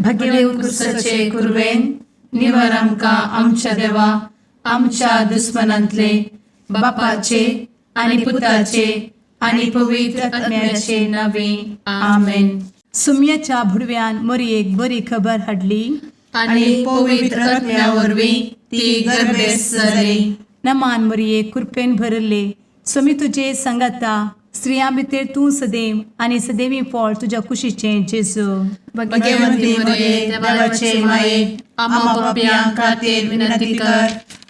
भगेवन कुर्साचे कुर्वेन निवार आमकां आमच्या देवा आमच्या दुस्मनांतले बापाचे आनी पुताचे आनी पवित्र आत्म्याचे नावे आमेन. सुम्याच्या भुडव्यान मरयेक बरी खबर हाडली आनी पवित्र आत्म्या वरवीं ती गर्भेस जाली. नमान मरये कृपेन भरले सुमी तुजे संगाता स्त्रियां भितर तूं सदैव आनी सदैवी फळ तुज्या कुशीचें जेजू. भगवंती मरिये देवाचे माये आम्हा पाप्यां खातीर विनंती कर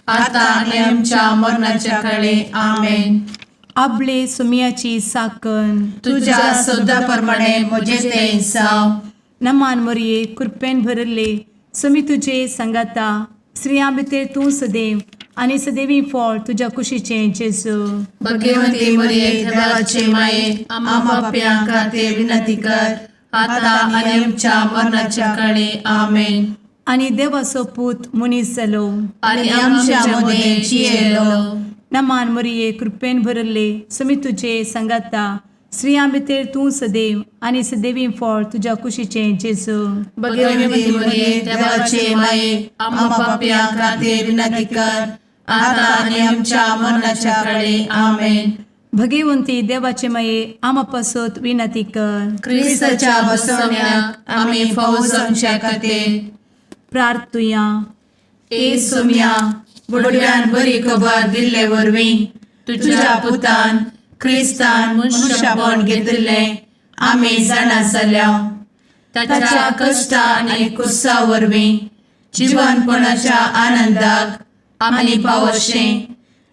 आता आनी आमच्या मरणाच्या काळी आमेन. आपले सुमयाची साकन तुझ्या सोदा प्रमाणे म्हजे तें जाव. नमान मरये कृपेन भरले सुमी तुजे संगाता स्त्रियां भितर तूं सदैव आनी सदैवी फळ तुज्या कुशीचें जेजू. भगवंती मरिये देवाचे माये आम्हा पाप्यां खातीर विनंती कर आता आनी आमच्या मरणाच्या काळी आमेन. आनी देवाचो पूत मनीस जालो आनी आमच्या मदीं जियेलो. नमान मरये कृपेन भरले सुमी तुजे संगाता स्त्रियां भितर तूं सदैव आनी सदैवी फळ तुज्या कुशीचें जेजू. भगवंती मरिये देवाचे माये आम्हा पाप्यां खातीर विनंती कर आता आनी आमच्या मरणाच्या काळी आमेन. भगवंती देवाचे माये आमा पासत विनंती कर. क्रिस्ताच्या बसवण्याक आमी फौज आमच्या खातीर प्रार्थुया. ए सुम्या बुडव्यान बरी खबर दिल्ले वरवीं तुज्या पुतान क्रिस्तान मनशापण घेतिल्ले आमी जाणा जाल्या. ताच्या कश्टा आनी कुर्सा वरवीं जिवनपणाच्या आनंदाक आमी पावशें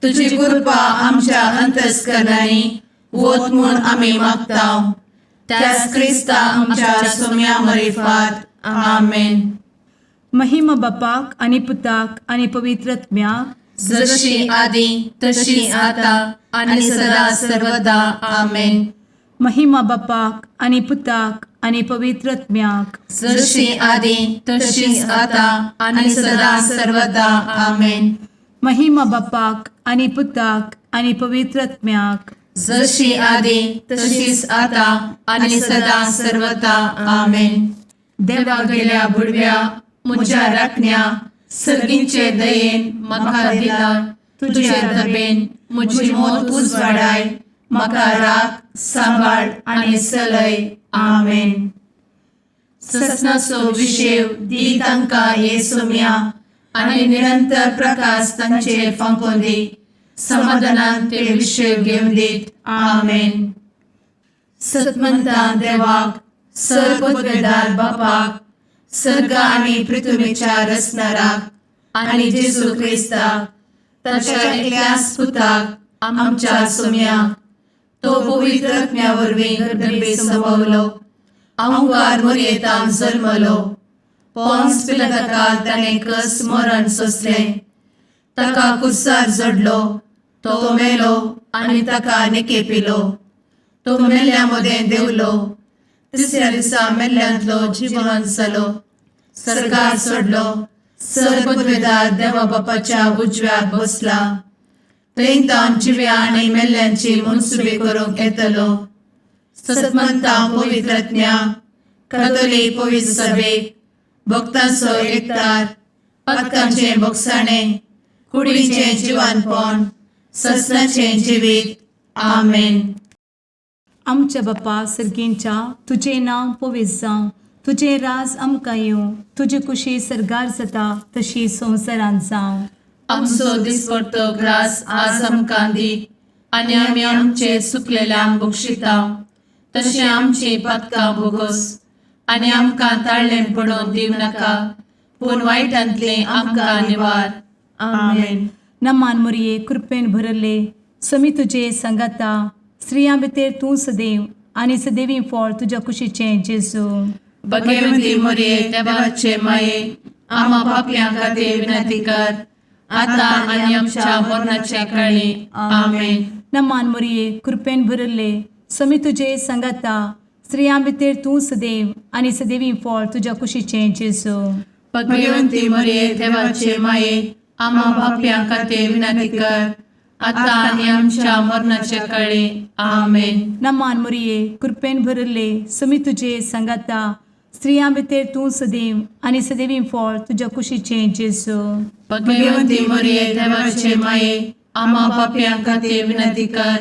तुजी कृपा आमच्या अंतस्करणांनी वोत म्हूण आमी मागताव. त्याच क्रिस्ता आमच्या सुम्या मरिफात आमेन. महिमा बापाक आनी पुताक आनी पवित्र आत्म्याक जशी आदी तशी आता आनी सदा सर्वदा आमेन. महिमा बापाक आनी पुताक आनी पवित्र आत्म्याक जशी आदी तशीच आता आनी सदा सर्वदा आमेन. महिमा बापाक आनी पुताक आनी पवित्र आत्म्याक जशी आदी तशीच आता आनी सदा सर्वदा आमेन. देवा गेल्या बुडव्या म्हज्या राखण्या सर्गींचे दयेन म्हाका दिला तुजे धबेन म्हजी मोत उजवाडाय म्हाका राख सांबाळ आनी चलय आमेन. ससनाचो विशेव दी तांकां ये सुम्या आनी निरंतर प्रकाश तांचेर फांकून दी. समाधानान ते विशेव घेवन दीत आमेन. सतमंता देवाक सर्वपदवेदार बापाक सर्ग आनी पृथ्वीच्या रचणाराक आनी जेजू क्रिस्ताक ताच्या एकल्याच पुताक आमच्या सुम्याक तो पवित्र आत्म्या वरवीं गर्भेत संभवलो. अंगार मरयेंत जल्मलो. पोंस पिलाताकाल ताणें कस मरण सोंसलें. ताका कुर्सार जडलो. तो मेलो आनी ताका निकेपिलो. तो मेल्ल्या मदें देंवलो. तिसऱ्या दिसा मेल्ल्यांतलो जिवंत जालो. सरकार सोडलो. सर्वपदवेदार देवा बापाच्या उजव्याक बसला. थंय तां जिव्या आनी मेल्ल्यांची मनसुबी करूंक येतलो. सतमंता पवित्र आत्म्या कातोलीक पवित्र सभेक भक्तांचो एकठार पातकांचें भोगसाणें कुडीचें जिवनपण ससनाचें जिवीत आमेन. आमच्या बापा सर्गींच्या तुजें नांव पवित्र जावं. तुजें राज आमकां येवं. तुजी कुशी सरगार जाता तशी संवसारांत जावं. आमचो दिसपडटो ग्रास आज आमकां दी आनी आमी आमचे चुकलेल्यांक बक्षिताव. तशें आमची पातकां भोगोस आनी आमकां ताळ्ळें पडोवन दिव नाका पूण वायटांतलें आमकां निवार आमेन. नमान मरये कृपेन भरले समी तुजे संगाता स्त्रियां भितर तूं सदैव आनी सदैवी फळ तुज्या कुशीचें जेजू. भगवंती मरिये देवाचे माये आम्हा पाप्यां खातीर विनंती कर आता आनी आमच्या मरणाच्या काळी आमेन. नमान मरये कृपेन भरले समी तुजे संगाता स्त्रियां भितर तूं सदैव आनी सदैवी फळ तुज्या कुशीचें जेजू. भगवंती मरिये देवाचे माये आम्हा पाप्यां खातीर विनंती कर आता आनी आमच्या मरणाच्या काळी आमेन. नमान मरये कृपेन भरले समी तुजे संगाता स्त्रियां भितर तूं सदैव आनी सदैवी फळ तुज्या कुशीचें जेजू. भगवंती मरिये देवाचे माये आम्हा पाप्यां खातीर विनंती कर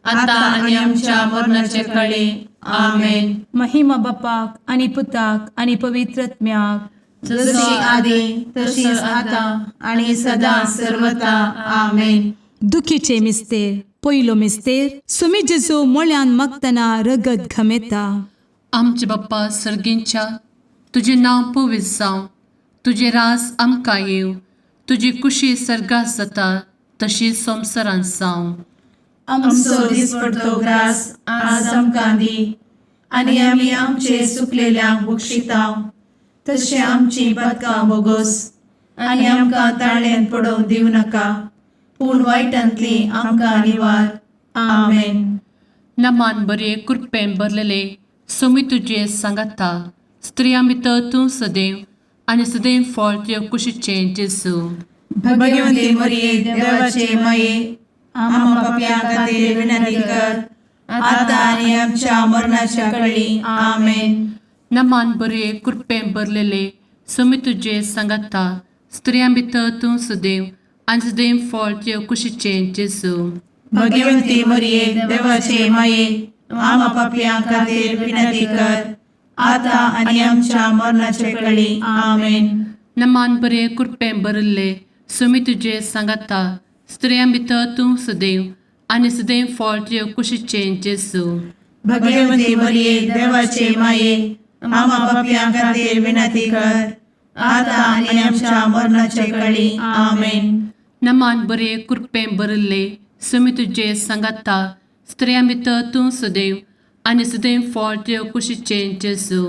आता आणि आमच्या मरणाचे काळी आमेन. महिमा बापाक आनी पुताक आनी पवित्रत्म्याक, जशी आदी तशीच आता आणि सदा सर्वदा आमेन. दुखीचे मिस्तेर. पयलो मिस्तेर. सुमी जेजू मोळ्यान मागतना रगत घमेता. आमचे बाप्पा सर्गींच्या तुझे नाव पवित्र जावं, तुझे रास आमकां येव, तुजी कुशी सर्गात जाता तशी संवसारांत जावं. आमचो दिसपडटो ग्रास आज आमकां दी, आनी आमी आमचे सुकलेल्यांक बक्षिताव. तशें आमची पातकां बोगोस आनी आमकां ताळ्यान पडोवंक दिवं नाका, पूण वायटांतली आमकां निवार. आमेन. नमान बरे कृपेन भरलेले सोमी तुजे सांगाता, स्त्रियां भितर तूं सदैव आनी सदैव फळ तुज्या कुशीचें जेजू. भगवंती मरिये देवाचे माये आम्हा पाप्यां खातीर विनंती कर आता आनी आमच्या मरणाच्या काळी. आमेन. नमान बरे कृपेन भरलेले सोमी तुजे सांगाता, स्त्रियां भितर तूं सदैव आनी सदैव फळ तुज्या कुशीचें जेजू. भगवंती मरिये देवाचे माये आम्हा पाप्यां खातीर विनंती कर आता आनी आमच्या मरणाचे काळी. आमेन. नमान बरे कृपेन भरले सोमी तुजे सांगाता, स्त्रियां भितर तूं सदैव आनी सदैव फळ तुज्या कुशीचें जेजू. भगवंती मरिये देवाचे माये आम्हा पाप्यां खातीर विनंती कर आता आनी आमच्या मरणाचे काळी. आमेन. नमान बरे कृपेन भरले सोमी तुजे सांगाता, स्त्रियां भितर तूं सदैव आनी सदैव फळ तुज्या कुशीचें जेजू.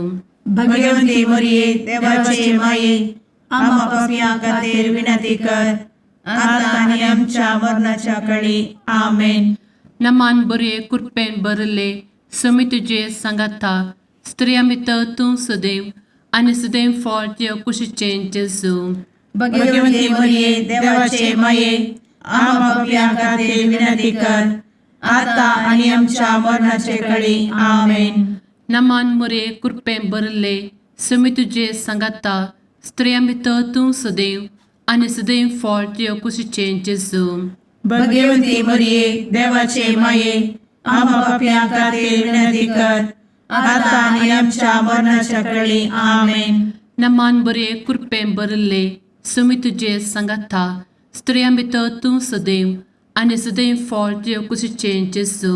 भगवंती मरिये देवाचे माये आम्हा पाप्यां खातीर विनंती कर आता आनी आमच्या मरणाच्या काळी. आमेन. नमान बरे कृपेन भरले सोमी तुजे सांगाता, स्त्रियां भितर तूं सदैव आनी सदैव फळ तुज्या कुशीचें जेजू. भगवंती मरिये देवाचे माये आम्हा पाप्यां खातीर विनंती कर आता आनी आमच्या मरणाचे काळी. आमेन. नमान बरे कृपेन भरले सोमी तुजे सांगाता, स्त्रियां भितर तूं सदैव आनी सदैव फळ तुज्या कुशीचें जेजू. भगवंती मरिये देवाचे माये आम्हा पाप्यां खातीर विनंती कर आता आनी आमच्या मरणाच्या काळी. आमेन. नमान बरे कृपेन भरले सोमी तुजे सांगाता, स्त्रियां भितर तूं सदैव आनी सदैव फळ तुज्या कुशीचें जेजू.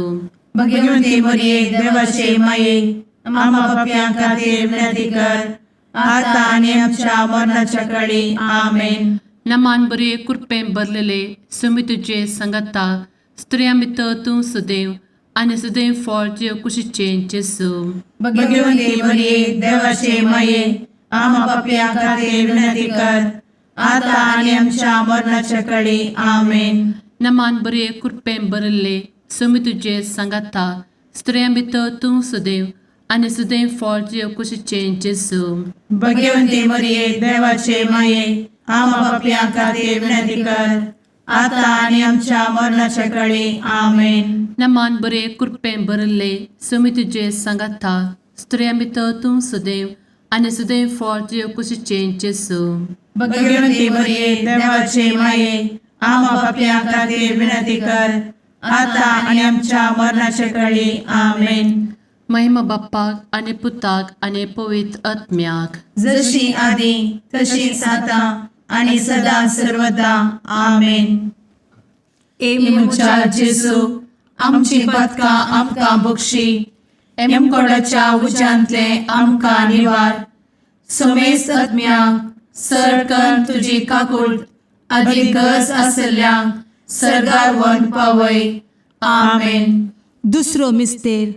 भगवंती मरिये देवाचे माये आम्हा पाप्यां खातीर विनंती कर आता आनी आमच्या मरणाच्या काळी. आमेन. नमान बरे कृपेन भरलेले सोमी तुजे सांगाता, स्त्रियां भितर तूं सदैव आनी सदैव फळ तुज्या कुशीचें जेजू. भगवंती मरिये देवाचे माये आम्हा पाप्यां खातीर विनंती कर आता आनी आमच्या मरणाच्या काळी. आमेन. नमान बरे कृपेन भरले सोमी तुजे सांगाता, स्त्रियां भितर तूं सदैव आनी सदैव फळ तुज्या कुशीचें जेजू. भगवंती मरिये देवाचे माये आम्हा पाप्यां खातीर विनंती कर आता आनी आमच्या मरणाच्या काळी. आमेन. नमान बरे कृपेन भरले सोमी तुजे सांगाता, स्त्रियां भितर तूं सदैव आनी सदैव फळ तुज्या कुशीचें जेजू. भगवंती मरिये देवाचे माये आम्हा पाप्यां खातीर विनंती कर आता आनी आमच्या मरणाच्या काळी. आमेन. महिमा बाप्पाक आनी पुताक आनी पवित्र आत्म्याक, जशी आदी तशीच आता आनी सदा सर्वदा. आमेन. मुचा जेजू आमची पातकां आमकां बक्षी, एमकोडाच्या उज्यांतले आमकां निवार. सोमेस आत्म्यांक सडकन तुजी काकूट अधिक गरज आसल्यांक सर्गार व्हरून पावय. आमेन. दुसरो मिस्तेर.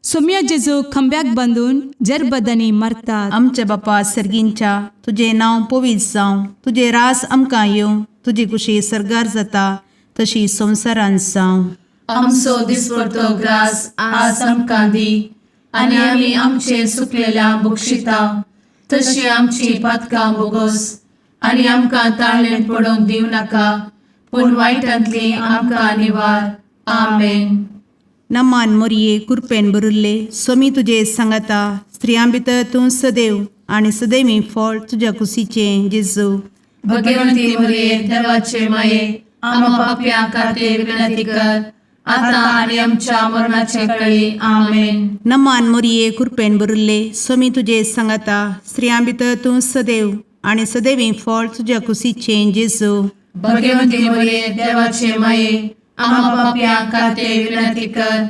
सोम्या जेजू खंब्याक बांदून जरबदांनी मारतात. आमचे बापा सर्गींच्या तुझे नाव पवित्र जावं, तुझे रास आमकां येवं, तुजी कुशी सर्गार जाता तशी संवसारांत जावं. आमचो दिसपडटो ग्रास आज आमकां दी, आनी आमी आमचे सुकलेल्यांक बक्षिताव. तशी आमची पातकां बोगोस आनी आमकां ताळ्यान पडोवंक दिवं नाका, पूण वायटांतली आमकां निवार. आमेन. नमान मोरये कृपेन बरुल्ले स्वामी तुझे सांगाता स्त्रियां भितर तूं सदैव आणि सदैवी फळ तुझ्या कुशीचे जेजू. भगवंती मरिये देवाचे माये आम्हा पाप्यां खातीर विनंती कर आता आणि आमच्या मरणाचे काळी आमेन. नमान मोरये कृपेन बरुल्ले स्वामी तुझे सांगाता स्त्रियां भितर तूं सदैव आणि सदैवी फळ तुझ्या कुशीचे जेजू. भगवंती मरिये देवाचे माये आम्हा पाप्यां खातीर विनंती कर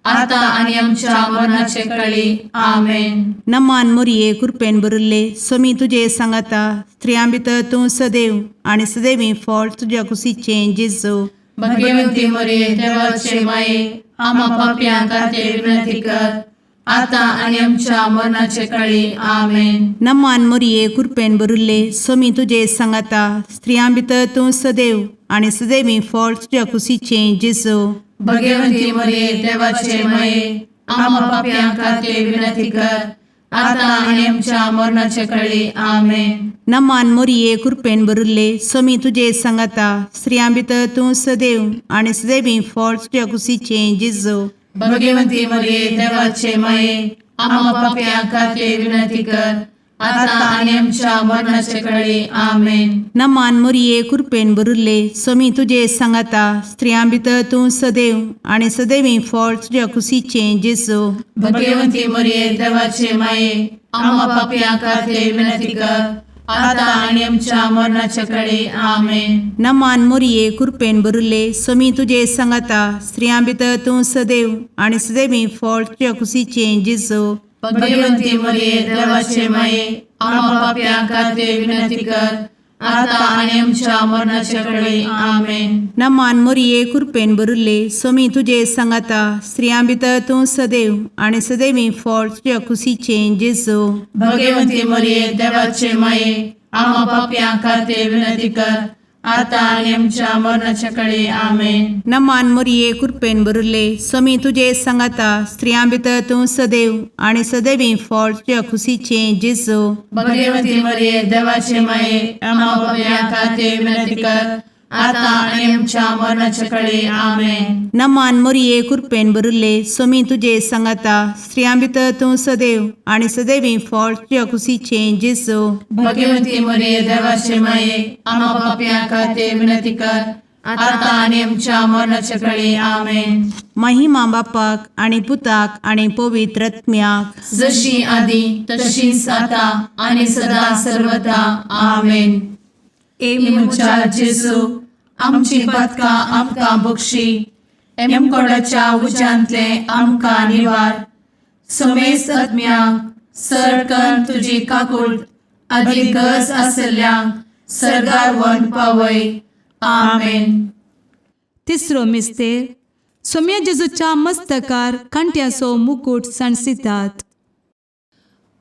आता आणि आमच्या मरणाचे काळी आमेन. नमान मोरये कृपेन बरुल्ले स्वामी तुझे सांगाता स्त्रियां भितर तूं सदैव आणि सदैवी फळ तुझ्या कुशीचे जेजू. भगवंती मरिये देवाचे माये आम्हा पाप्यां खातीर विनंती कर आता आणि आमच्या मरणाचे काळी आमेन. नमान मोरये कृपेन बरुल्ले स्वामी तुझे सांगाता स्त्रियां भितर तूं सदैव आणि सदैवी फळ तुझ्या कुशीचे जेजू. भगवंती मरिये देवाचे माये आम्हा पाप्यां खातीर विनंती कर आता आणि आमच्या मरणाचे काळी आमेन. नमान मोरये कृपेन बरुल्ले स्वामी तुझे सांगाता स्त्रियां भितर तूं सदैव आणि सदैवी फळ तुझ्या कुशीचे जेजू. भगवंती मरिये देवाचे माये आम्हा पाप्यां खातीर विनंती कर आता आणि आमच्या मरणाचे काळी आमेन. नमान मोरये कृपेन बरुल्ले स्वामी तुझे सांगाता स्त्रियां भितर तूं सदैव आणि सदैवी फळ तुझ्या कुशीचे जेजू. भगवंती मरिये देवाचे माये आम्हा पाप्यां खातीर विनंती कर आता आणि आमच्या मरणाचे काळी आमेन. नमान मोरये कृपेन बरुल्ले स्वामी तुझे सांगाता स्त्रियां भितर तूं सदैव आणि सदैवी फळ तुझ्या कुशीचे जेजू. भगवंती मरिये देवाचे माये आम्हा पाप्यां खातीर विनंती कर आता आणि आमच्या मरणाचे काळी आमेन. नमान मोरये कृपेन बरुल्ले स्वामी तुझे सांगाता स्त्रियां भितर तूं सदैव आणि सदैवी फळ तुझ्या कुशीचे जेजू. भगवंती मरिये देवाचे माये आम्हा पाप्यां खातीर विनंती कर आता आणि आमच्या मरणाच्या काळी आमेन. नमान मोरये कृपेन बरुल्ले स्वामी तुझे सांगाता स्त्रियां भितर तूं सदैव आणि सदैवी फळ तुझ्या कुशीचे जेजू. भगवंती मरिये देवाचे माये आम्हा पाप्यां खातीर विनंती कर आता आणि आमच्या मरणाच्या काळी आमेन. नमान मोरये कृपेन बरुल्ले स्वामी तुझे सांगाता स्त्रियां भितर तूं सदैव आणि सदैवी फळ तुझ्या कुशीचे जेजू. भगवंती मरिये देवाचे माये आम्हा पाप्यां खातीर विनंती कर आता आणि आमच्या मरणाच्या काळी आमेन. महिमा बापाक आणि पुताक आणि पवित्र आत्म्याक जशी आधी तशीच आता आणि सदा सर्वदा आमेन. एमच्या जेजू आमची पदका आमकां बक्षी एमकोडाच्या उज्यांतले आमकां निवार. समेस्त आत्म्यांक सरकन तुजी काकूट अधिक गज आसल्यांक सरगार वन पावय. आमेन. तिसरो मिस्तेर सोम्या जेजूच्या मस्तकार कांट्याचो मुकुट सणसितात.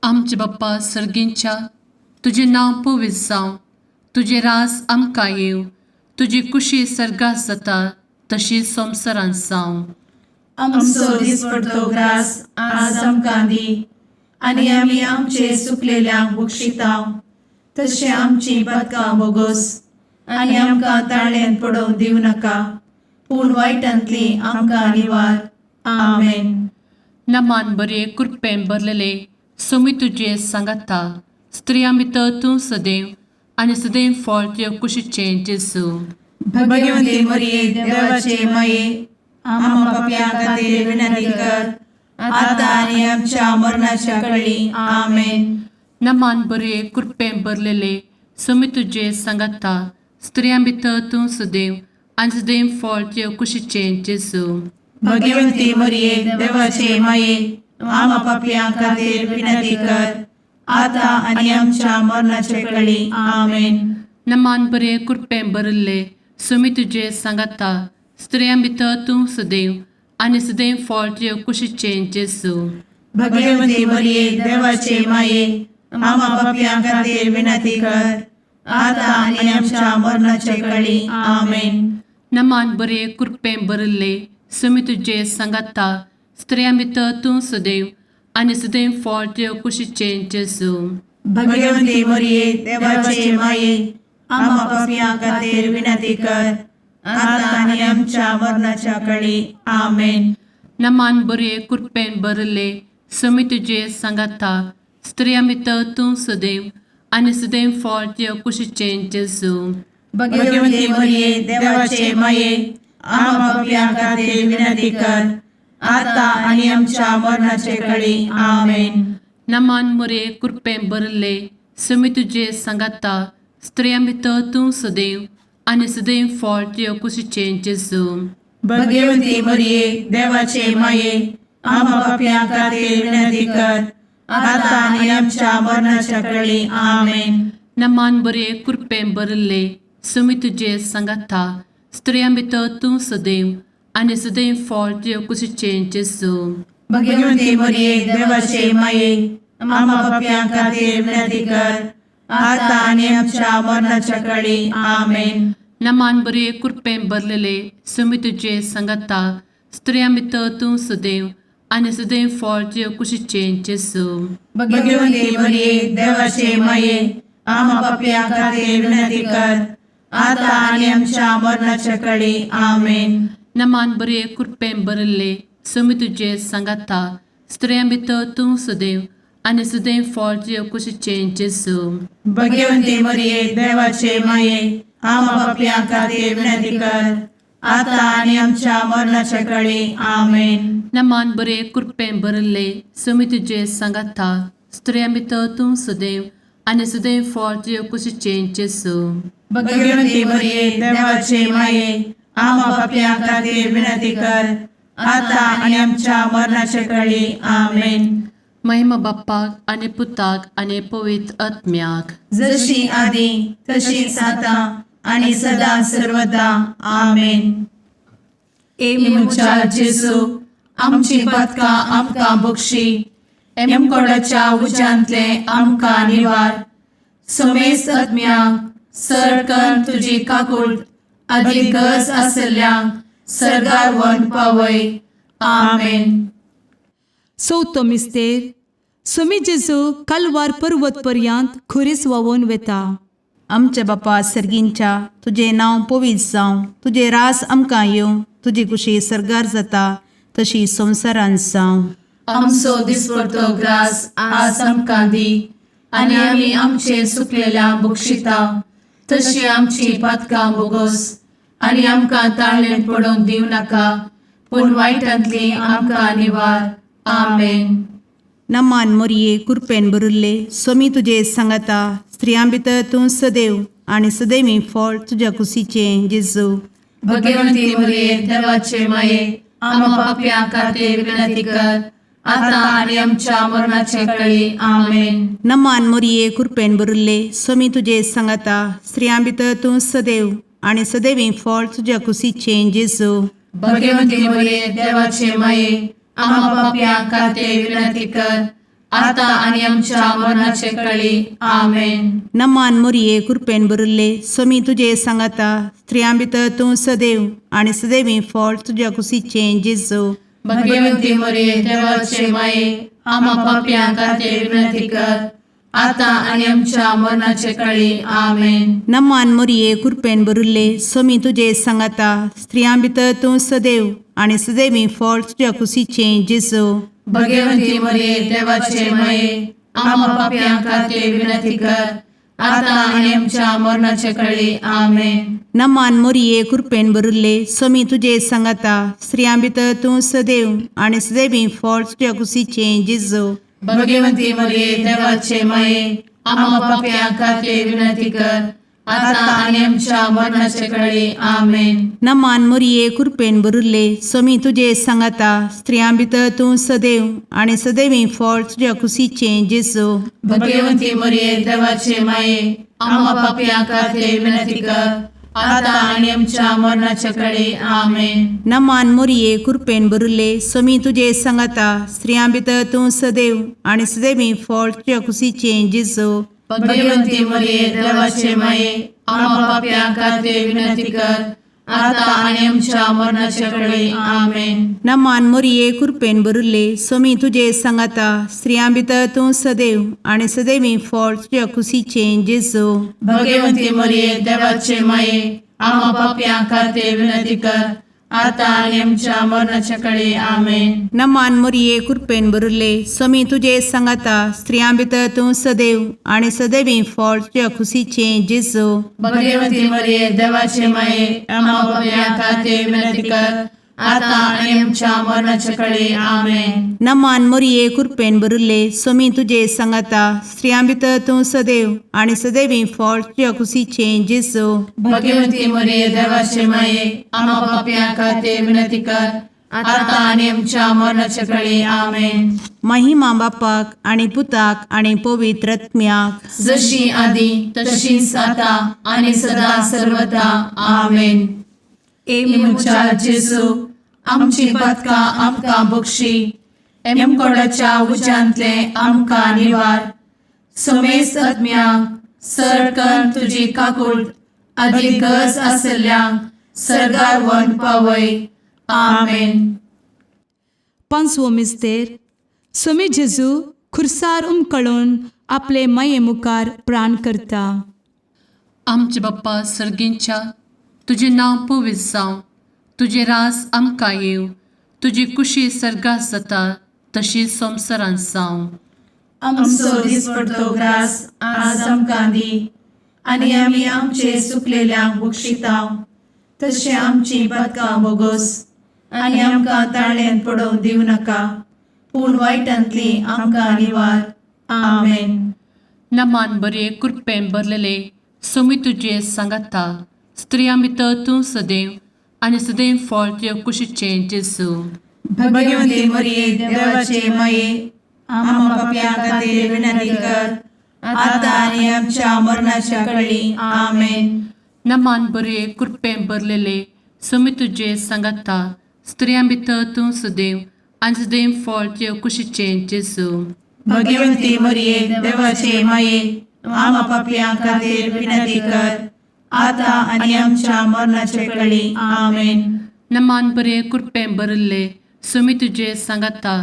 आमचे बाप्पा सर्गींच्या तुझे नांव पवित्र जावं, तुझे रास आमकां येव, तुजी कुशी सर्गास जाता तशी संवसारांत जावं. आमचो दिसपडटो ग्रास आज आमकां दी आनी आमी आमचे सुकलेल्यांक बक्षितांव तशें आमची पदकां बोगोस आनी आमकां ताळ्यान पडोवन दिवं नाका पूण वायटांतली आमकां निवार. आमेन. नमान बरे कृपेन भरलेले सोमी तुजे सांगाता स्त्रियां भितर तूं सदैव आनी सदैव फळ तुज्या कुशीचे जेजू. भगवंती मरिये देवाचे माये आम्हा पाप्यां खातीर विनंती कर आता आनी आमच्या मरणाच्या काळी. आमेन. नमान बरे कृपेन भरलेले सोमी तुजे सांगाता स्त्रियां भितर तूं सदैव आनी सदैव फळ तुज्या कुशीचे जेजू. भगवंती मरिये देवाचे माये आम्हा पाप्यां खातीर विनंती कर आता आनी आमच्या मरणाचे काळी. आमेन. नमान बरे कृपेन भरले सोमी तुजे सांगाता स्त्रियां भितर तूं सदैव आनी सदैव फळ तुज्या कुशीचे जेजू. भगवंती मरिये देवाचे माये आम्हा पाप्यां खातीर विनंती कर आता आनी आमच्या मरणाचे काळी. आमेन. नमान बरे कृपेन भरले सोमी तुजे सांगाता स्त्रियां भितर तूं सदैव आनी सदैव फळ तुज्या कुशीचे जेजू. भगवंती मरिये देवाचे माये आम्हा पाप्यां खातीर विनंती कर आता आनी आमच्या मरणाच्या काळी. आमेन. नमान बरे कृपेन भरले समी तुझे सांगाता स्त्रिया भितर तूं सदैव आणि सदैव फळ तुझ्या कुशीचें जेजू. भाग्यवंती मरिये देवाचे माये आम्हा पापियां खातीर विनंती कर आता आणि आमच्या मरणाचे काळी आमेन. नमान बरे कृपेन भरले समी तुझे सांगाता स्त्रिया भितर तूं सदैव आणि सदैव फळ तुझ्या कुशीचें जेजू. भाग्यवंती मरिये देवाचे माये आम्हा पापियां खातीर विनंती कर आता आणि आमच्या मरणाच्या काळी आमेन. नमान बरे कृपेन भरले समी तुझे सांगाता स्त्रिया भितर तूं सदैव आणि सदैव फळ तुझ्या कुशीचें जेजू. भाग्यवंती मरिये देवाचे माये आम्हा पापियां खातीर विनंती कर आता आणि आमच्या मरणाच्या काळी आमेन. नमान बरे कृपेन भरलेले समी तुझे सांगाता स्त्रिया भितर तूं सदैव आणि सदैव फळ तुझ्या कुशीचें जेजू. भाग्यवंती मरिये देवाचे माये आम्हा पापियां खातीर विनंती कर आता आणि आमच्या मरणाच्या काळी आमेन. नमान बरे कृपेन भरले समी तुझे सांगाता स्त्रिया भितर तूं सदैव आणि सदैव फळ तुझ्या कुशीचें जेजू. भाग्यवंती मरिये देवाचे माये आम्हा पापियां खातीर विनंती कर आता आणि आमच्या मरणाच्या काळी आमेन. नमान बरे कृपेन भरले समी तुझे सांगाता स्त्रिया भितर तूं सदैव आणि सदैव फळ तुझ्या कुशीचें जेजू. भाग्यवंती मरिये देवाचे माये आम्हा पापियां खातीर विनंती कर आता आणि आमच्या मरणाच्या काळी आमेन. महिमा बाप्पाक आणि पुताक आणि पवित्र आत्म्याक जशी आधी तशीच आता आणि सदा सर्वदा आमेन. मुचा जेजू आमची पदकां आमकां बक्षी एमकोडाच्या उज्यांतले आमकां निवार. समेस्त आत्म्यांक सडकन तुजी काकूट अधिक गरज आसल्यांक सरगार वन पावय. आमेन. चवथो मिस्तेर समी जेजू कालवार पर्वत पर्यंत खुरीस वावून वेता. आमच्या बापा सर्गींच्या तुझे नांव पवित्र जावं, तुझे रास आमकां येवं, तुजी कुशी सरगार जाता तशी संवसारांत जावं. आमचो दिसपडटो ग्रास आज आमकां दी आणि आमी आमचे सुकलेल्यांक बक्षिता तशी आमची पातकां बोगोस आणि आमकां ताळणेन पडोवंक दिव नाका पूण वायटांतली आमकां निवार. आमेन. नमान मरिये कृपेन भरिल्ले समी तुजे सांगाता स्त्रियां भितर तूं सदैव आणि सदैवी फळ तुझ्या कुशीचें जेजू. भगवंती मरिये देवाचे माये आम्हा पापियां खातीर विनंती कर आता आणि आमच्या मरणाचे काळी. आमेन. नमान मरिये कृपेन भरिल्ले समी तुजे सांगाता स्त्रियां भितर तूं सदैव आणि सदैवी फळ तुझ्या कुशीचें जेजू. भगवंती मरिये देवाचे माये आम्हा पापियां खातीर विनंती कर आता आणि आमच्या मरणाचे काळी. आमेन. नमान मरिये कृपेन भरिल्ले समी तुजे सांगाता स्त्रियां भितर तूं सदैव आणि सदैवी फळ तुझ्या कुशीचें जेजू. भगवंती मरिये देवाचे माये आम्हा पापियां खातीर विनंती कर आता आणि आमच्या मरणाचे काळी. आमेन. नमान मरिये कृपेन भरिल्ले समी तुजे सांगाता स्त्रियां भितर तूं सदैव आणि सदैवी फळ तुझ्या कुशीचें जेजू. भगवंती मरिये देवाचे माये आम्हा पापियां खातीर विनंती कर आता आणि आमच्या मरणाचे काळी. आमेन. नमान मरिये कृपेन भरिल्ले समी तुजे सांगाता स्त्रियां भितर तूं सदैव आणि सदैवी फळ तुझ्या कुशीचें जेजू. भगवंती मरिये देवाचे माये आम्हा पापियां खातीर विनंती कर आता आणि आमच्या मरणाचे काळी. आमेन. नमान मरिये कृपेन भरिल्ले समी तुजे सांगाता स्त्रियां भितर तूं सदैव आणि सदैवी फळ तुझ्या कुशीचें जेजू. भगवंती मरिये देवाचे माये आम्हा पापियां खातीर विनंती कर आता आणि आमच्या मरणाचे काळी. आमेन. नमान मरिये कृपेन भरिल्ले समी तुजे सांगाता स्त्रियां भितर तूं सदैव आणि सदैवी फळ तुझ्या कुशीचें जेजू. भगवंती मरिये देवाचे माये आम्हा पापियां खातीर विनंती कर आता आणि आमच्या मरणाचे काळी. आमेन. नमान मरिये कृपेन भरिल्ले समी तुजे सांगाता स्त्रियां भितर तूं सदैव आणि सदैवी फळ तुझ्या कुशीचें जेजू. भगवंती मरिये देवाचे माये आम्हा पापियां खातीर विनंती कर आता आणि आमच्या मरणाच्या काळी आमेन. नमान मोरये कृपेन बरुले स्वामी तुझे सांगाता स्त्रियां भितर तूं सदैव आणि सदैवी फळ तुझ्या खुशीचे जेजू. भगवती मरिये देवाचे माये आम्हा पाप्या खाते विनंती कर, आता आणि आमच्या मरणाच्या काळी आमेन. नमान मोरये कृपेन बरुले स्वामी तुझे सांगाता स्त्रियां भितर तूं सदैव आणि सदैवी फळ तुझ्या खुशीचे जेजू. भगवती मरिये देवाचे माये आम्हा पाप्या खाते विनंती कर, आता आणि आमच्या मरणाच्या काळी आमेन. महिमा बापाक आणि पुताक आणि पवित्र आत्म्याक, जशी आधी तशीच आता आणि सदा सर्वदा आमेन. मुचा जेजू आमची पदका आमकां बक्षी, एमकोडाच्या उज्यांतले आमकां निवार. सोमेस आत्म्यांक सरकन तुजी काकूट, अधिक गरज आसल्यांक सरगार वन पावय. आमेन. पांचवो मिस्तेर. स्वामी जेजू खुर्सार उमकळून आपले माये मुखार प्राण करता. आमचे बाप्पा सर्गींच्या तुझे नांव पवित्र जावं, तुझे रास आमकां येव, तुजी कुशी सर्गास जाता तशी संवसारांत जावं. आमचो दिसपडतो ग्रास आज आमकां दी, आनी आमी आमचे सुकलेल्यांक बक्षिताव. तशें आमची पदकां बोगोस आनी आमकां ताळ्यान पडोवंक दिवं नाका, पूण वायटांतली आमकां निवार. आमेन. नमान बरे कृपेन भरलेले सोमी तुझे सांगाता स्त्रियां भितर तूं सदैव आणि सदैव फळ तुझ्या कुशीचे जेजू. भगवती मरिये देवाचे माये आम्हा पाप्यां खातीर विनंती कर, आता आनी आमच्या मरणाच्या काळी आमेन. नमान बरे कृपेन भरलेले सोमी तुझे सांगाता स्त्रियां भितर तूं सदैव आणि सदैव फळ तुझ्या कुशीचे जेजू. भगवती मरिये देवाचे माये आम्हा पाप्यां खातीर विनंती कर, आता आनी आमच्या मरणाच्या काळी आमेन. नमान बरे कृपेन भरले सोमी तुझे सांगाता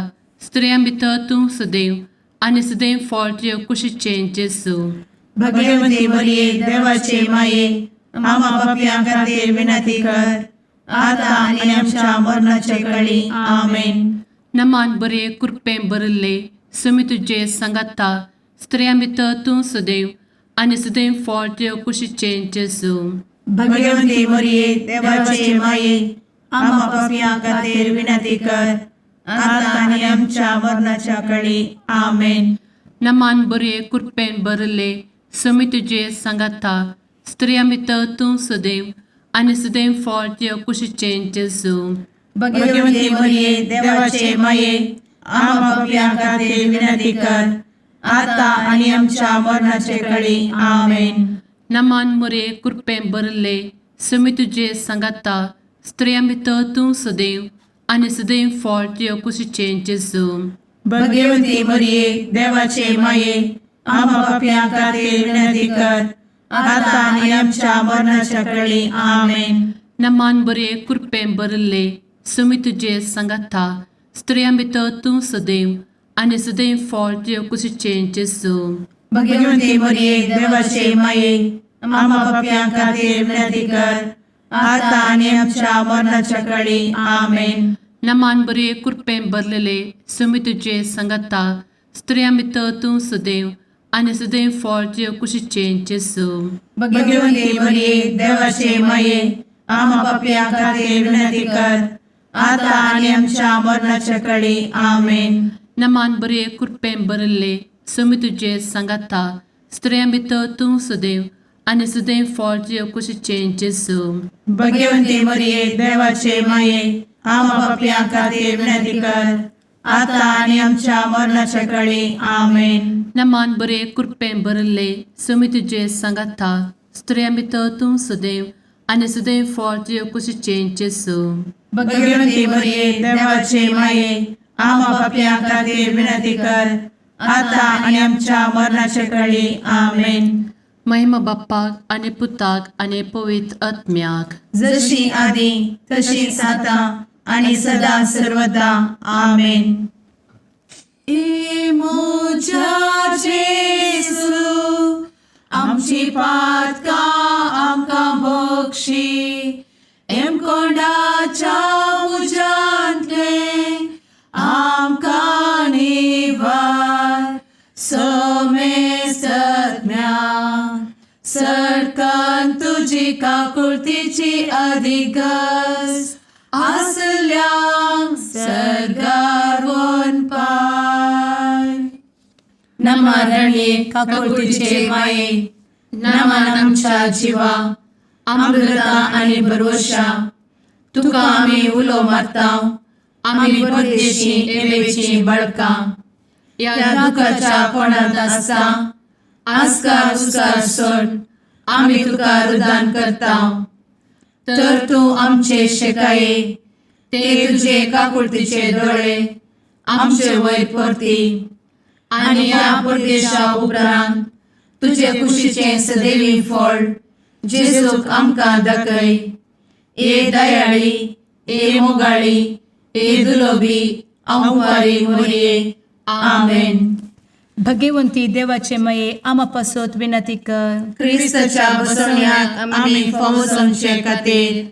स्त्रियां भितर तूं सदैव आणि सदैव फळ तुझ्या कुशीचे जेजू. भगवती मरिये देवाचे माये आम्हा पाप्यां खातीर विनंती कर, आता आनी आमच्या मरणाच्या काळी आमेन. नमान बरे कृपेन भरले सोमी तुझे सांगाता स्त्रियां भितर तूं सदैव आणि सदैव फळ तुझ्या कुशीचे जेजू. भगवती मरिये देवाचे माये आम्हा पाप्यां खातीर विनंती कर, आता आनी आमच्या मरणाच्या काळी आमेन. नमान बरे कृपेन भरले सोमी तुझे सांगाता स्त्रियां भितर तूं सदैव आणि सदैव फळ तुझ्या कुशीचे जेजू. भगवती मरिये देवाचे माये आम्हा पाप्यां खातीर विनंती कर, आता आनी आमच्या मरणाच्या काळी आमेन. नमान बरे कृपेन भरले सोमी तुझे सांगाता स्त्रियां भितर तूं सदैव आणि सदैव फळ तुझ्या कुशीचे जेजू. भगवती मरिये देवाचे माये आम्हा पाप्यां खातीर विनंती कर, आता आनी आमच्या मरणाच्या काळी आमेन. नमान बरे कृपेन भरले सोमी तुझे सांगाता स्त्रियां भितर तूं सदैव आणि सदैव फळ तुझ्या कुशीचे जेजू. भगवती मरिये देवाचे माये आम्हा पाप्यां खातीर विनंती कर, आता आनी आमच्या मरणाच्या काळी आमेन. नमान बरे कृपेन भरलेले सोमी तुझे सांगाता स्त्रियां भितर तूं सदैव आणि सदैव फळ तुझ्या कुशीचे जेजू. भगवती मरिये देवाचे माये आम्हा पाप्यां खातीर विनंती कर, आता आनी आमच्या मरणाच्या काळी आमेन. नमान बरे कृपेन भरले सोमी तुझे सांगाता स्त्रियां भितर तूं सदैव आणि सदैव फळ तुझ्या कुशीचे जेजू. भगवती मरिये देवाचे माये आम्हा पाप्यां खातीर विनंती कर, आता आनी आमच्या मरणाच्या काळी आमेन. नमान बरे कृपेन भरले सोमी तुझे सांगाता स्त्रियां भितर तूं सदैव आणि सदैव फळ तुझ्या कुशीचे जेजू. भगवती मरिये देवाचे माये आम्हा पाप्यां खातीर विनंती कर, आता आनी आमच्या मरणाच्या काळी आमेन. महिमा बाप्पाक आणि पुताक आणि पवित्र आत्म्याक, जशी आधी तशीच आता आणि सदा सर्वदा आमेन. मोजा जेसू आमची पातका आमकां बक्षी, एम कोंडाच्या तुझी काकुळतीची अधिगस आसल्या सरगार वन पाय. नमारणे काकुळतीचे माये, नमान आमच्या जीवा अमृता आणि भरवशा. तुका आम्ही उलो मारताव, आम्ही परदेशी येवेची बळका. या दुःखाच्या कोणात असता आस्कार उस्कार सोड, आम्ही तुका रुदान करताव. तर तू आमचे शेकाये, ते तुझे काकुळतीचे डोळे आमचे वयर परती. आणि या परदेशा उपरांत तुझे कुशीचे सदैवी फळ जेजूक आमकां दाखय. ए दयाळी, ए मोगाळी, ए दुलोबी अंवारी मोरये. आमेन. भगवंती देवाचे मये आम्हा पासत विनंती कर. क्रिस्ताच्या बसवण्याक आम्ही फावोसमचे खातीर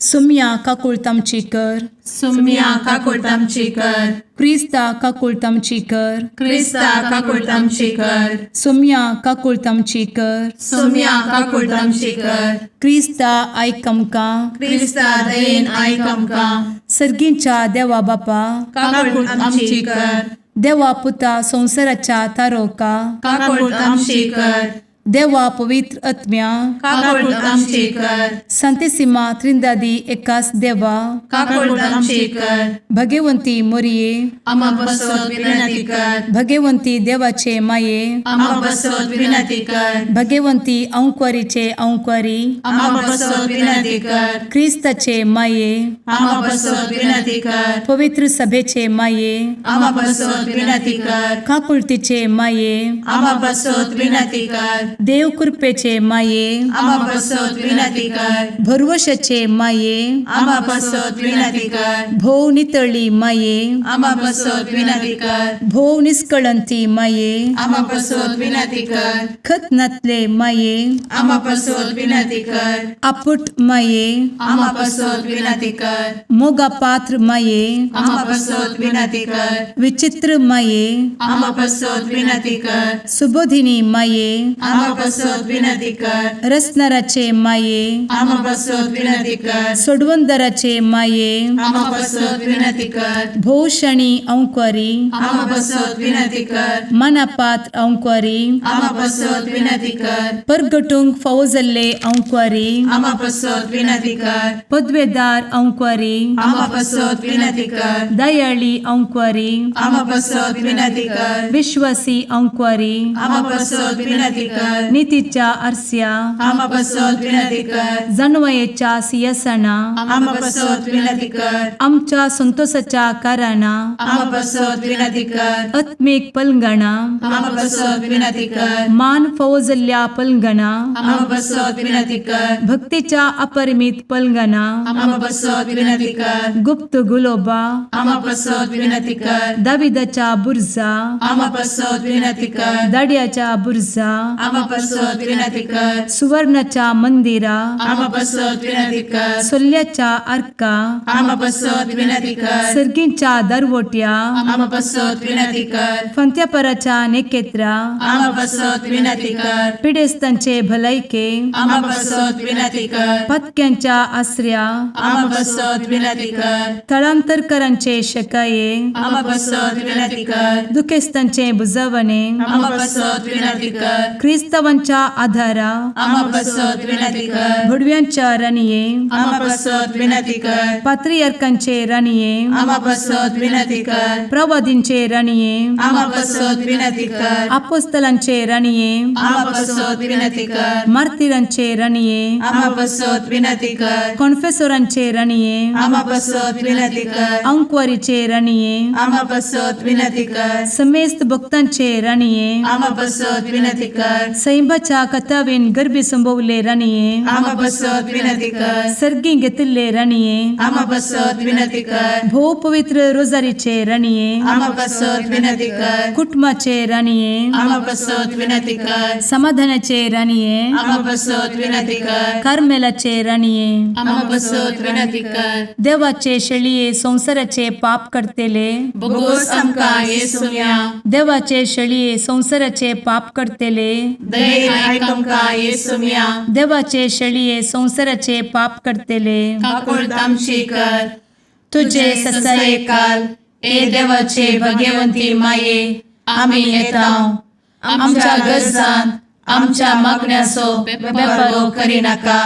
सुम्या काकुळतामची कर. सुम्या काकुळतामची कर. क्रिस्ता काकुळतामची कर. क्रिस्ता काकुळतामची कर. सुम्या काकुळतामची कर. सुम्या काकुळतामची कर. क्रिस्ता आयकमका. क्रिस्ता दयेन आयक आमकां. सर्गींच्या देवा बापा, काकुळतामची कर. देवा पुता संसाराच्या तारोका, काकुळतामची कर. देवा पवित्र आत्म्या, काकुळतामची कर. संतेसिमा त्रिंदादी एकाच देवा, काकुळतामची कर. भगवंती मोरिये, आम्हा बसवत विनंती कर. भगवंती देवाचे माये, आम्हा बसवत विनंती कर. भगवंती औंकवारीचे औंकवारी, आम्हा बसवत विनंती कर. ख्रिस्ताचे माये, आम्हा बसवत विनंती कर. पवित्र सभेचे माये, आम्हा बसवत विनंती कर. काकुळतीचे माये, आम्हा बसवत विनंती कर. देव कृपेचे माये, आम्हा बसवत विनंती कर. भरवशाचे माये, आम्हा बसवत विनंती कर. भोव नितळी माये, आम्हा बसवत विनंती कर. भोव निष्कळंती माये, आम्हा बसवत विनंती कर. खतनातले माये, आम्हा बसवत विनंती कर. आपुट माये, आम्हा बसवत विनंती कर. मोगा पात्र माये, आम्हा बसवत विनंती कर. विचित्र माये, आम्हा बसवत विनंती कर. सुबोधिनी माये, आम्हा बसवत विनंती कर. रसनाराचे माये, आम्हा बसवत विनंती कर. सोडवंदराचे माये, आम्हा बसवत विनंती कर. भोषणी औंकवारी, आम्हा बसवत विनंती कर. मनापात्र औंकवारी, आम्हा बसवत विनंती कर. परगटुंग फौजल्ले औंकवारी, आम्हा बसवत विनंती कर. पदवेदार औंकवारी, आम्हा बसवत विनंती कर. दयाळी औंकवारी, आम्हा बसवत विनंती कर. विश्वासी औंकवारी, आम्हा बसवत विनंती कर. नीतीच्या आरस्या, आम्हा बसवत विनंती कर. जणवयेच्या सिंहासना, आम्हा बसवत विनंती कर. आमच्या संतोषाच्या काराना, आम्हा बसवत विनंती कर. आत्मिक पलंगणा, आम्हा बसवत विनंती कर. मान फौजल्या पलंगणा, आम्हा बसवत विनंती कर. भक्तीच्या अपरिमित पलंगणा, आम्हा बसवत विनंती कर. गुप्त गुलोबा, आम्हा बसवत विनंती कर. दाविदाच्या बुरजा, आम्हा बसवत विनंती कर. दाडियाच्या बुरजा, आम्हा बसवत विनंती कर. सुवर्णाच्या मंदिरा, आम्हा बसवत विनंती कर. सोल्याच्या अर्का, आम्हा बसवत विनंती कर. सर्गींच्या दरवोट्या, आम्हा बसवत विनंती कर. फंत्यापराच्या नेकेत्रा, आम्हा बसवत विनंती कर. पिडेस्तांचे भलायके, आम्हा बसवत विनंती कर. पथक्यांच्या आश्रया, आम्हा बसवत विनंती कर. स्थळांतरकरांचे शकाये, आम्हा बसवत विनंती कर. दुखेस्तांचे बुजावणे, आम्हा बसवत विनंती कर. ख्रिस्तवांच्या आधारा, आम्हा बसवत विनंती कर. भडव्यांच्या राणीये, आम्हा बसवत विनंती कर. पात्रियार्कांचे राणीये, आम्हा बसवत विनंती कर. प्रवादींचे राणीये, आम्हा बसवत विनंती कर. अपोस्तलांचे राणीये, आम्हा बसवत विनंती कर. मार्तिरांचे राणीये, आम्हा बसवत विनंती कर. कॉन्फेसोरांचे राणीये, आम्हा बसवत विनंती कर. अंकवारीचे राणीये, आम्हा बसवत विनंती कर. समेस्त भक्तांचे राणीये, आम्हा बसवत विनंती कर. सैंबाच्या कथावेन गर्भी संभवले राणीये, आम्हा बसवत विनंती कर. सर्गी घेतले राणीये, आम्हा बसवत विनंती कर. भो पवित्र रोजारीचे राणीये, आम्हा बसवत विनंती कर. कुटुंबाचे राणीये, आम्हा बसवत विनंती कर. समाधानाचे राणीये, आम्हा बसवत विनंती कर. कार्मेलाचे राणीये, आम्हा बसवत विनंती कर. देवाचे शेळीये संसाराचे पाप करतेले, बघोस आमकां येसुया. देवाचे शेळीये संसाराचे पाप करतेले, दयेन आयक आमकां येसू मिया देवाचे शेळये संवसाराचे पाप करतेले काकूळ तामशी कर तुझे ससाये काल ए देवाचे भाग्यवंती माये आमी येता आमच्या गरजान आमच्या मागण्याचो बेपारो करिनाका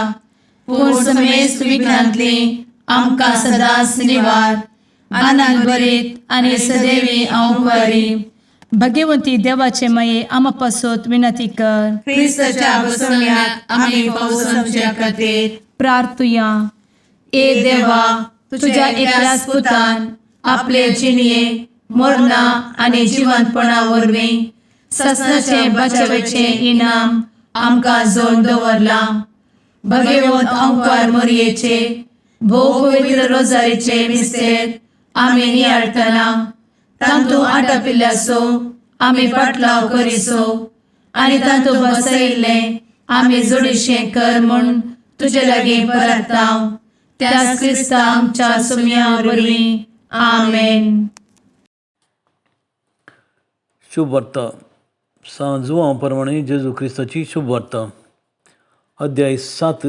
पूण समेस्त विघ्नांतली आमकां सदांच निवार आनंद बरीत आनी सदैवी औंकवारी भगवंती देवाचे माये आमा पासत विनंती कर ख्रिस्ताच्या बसवण्यात आमी पावसांच्या खातीर प्रार्थुया ए देवा तुझ्या एकल्याच पुतान आपले जिणये मरणा आनी जिवंतपणा वरवीं ससनाचे बचावेचे इनाम आमकां जोड दवरला भगवंत औंकार मरयेचे भोव पवित्र रोजारीचे मिस्तेर आमी नियाळटना तांतू आटापिल्ल्यासो आमी पाटलाव करिसो आनी तांतू बसयिल्ले आमी जोडिशें कर म्हूण तुजे लागीं परतांव त्याच क्रिस्ता आमच्या सुम्या वरवीं आमेन. शुभ वार्ता सांजुवां प्रमाणे जेजू क्रिस्ताची शुभ वार्ता अध्याय 7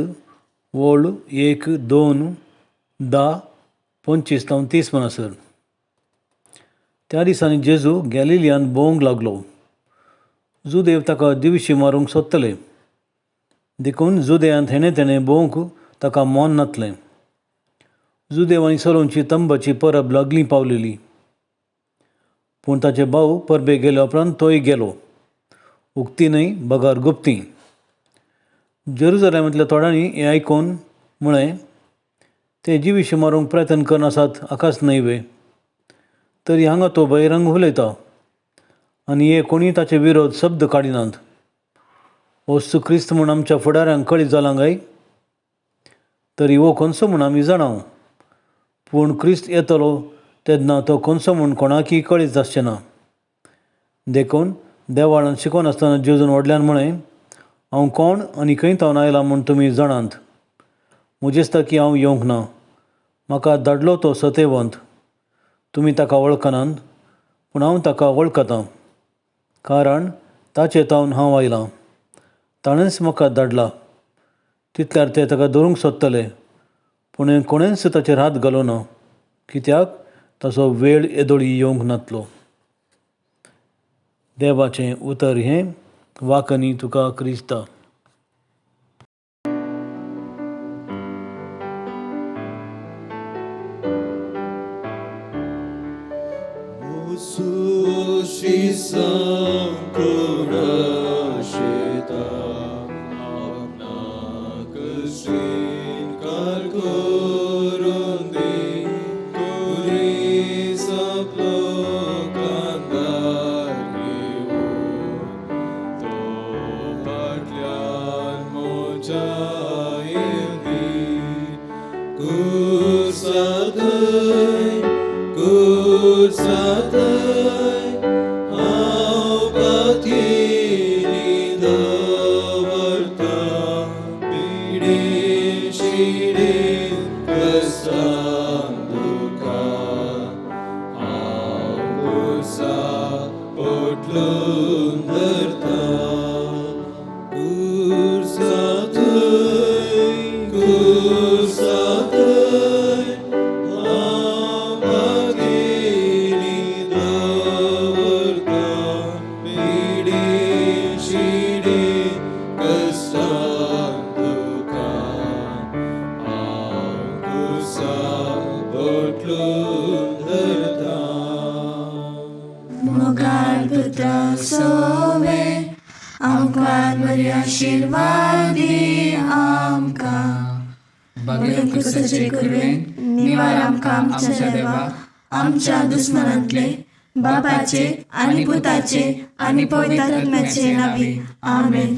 वोळ 1, 2, 10, 25 ते 30 म्हणसर. त्या दिसांनी जेजू गॅलिलियान भोवंक लागलो. जुदेव ताका दिवशी मारूंक सोदतले देखून जुदेयांत हेणे भोवंक ताका मोन नातलें. जुदेव आनी सलोंची तंबाची परब लागलीं पावलेली. पूण ताचे भाव परबे गेले उपरांत तोय गेलो, उक्ती न्हय बगार गुप्ती. जेरुसलेमांतल्या थोड्यांनी हें आयकून म्हळें, ते जिवीशी मारूंक प्रयत्न करनासात आकास न्हयवे, तरी हांगा तो बहिरंग उलयता आनी हे कोणी ताचे विरोध शब्द काडिनात. वस्तू क्रिस्त म्हूण आमच्या फुडाऱ्यांक कळीत जालां काय? तरी हो खंयचो म्हूण आमी जाणाव, पूण क्रिस्त येतलो तेन्ना तो खंयचो म्हूण कोणाकय कळीत आसचें ना. देखून देवाळांत शिकोवन आसतना जेजून व्हडल्यान म्हळें, हांव कोण आनी खंय तावन आयलां म्हूण तुमी जाणात. म्हजे दिसता हांव येवंक ना. म्हाका धाडलो तो सतेवंत. तुमी ताका वळखनात, पूण हांव ताका वळखतां, कारण ताचे तावन हांव आयलां. ताणेंच म्हाका धाडला. तितल्यार ते ताका धरूंक सोदतले, पूण कोणेंच ताचेर हात घालूं ना, कित्याक ताचो वेळ येदोळी येवंक नातलो. देवाचें उतर हें, वाकनी तुका क्रिस्ता. निवार आमकां आमच्या देवा, आमच्या दुस्मनांतले, बापाचे आनी पुताचे आनी पवित्र आत्म्याचे नांवी. आमेन.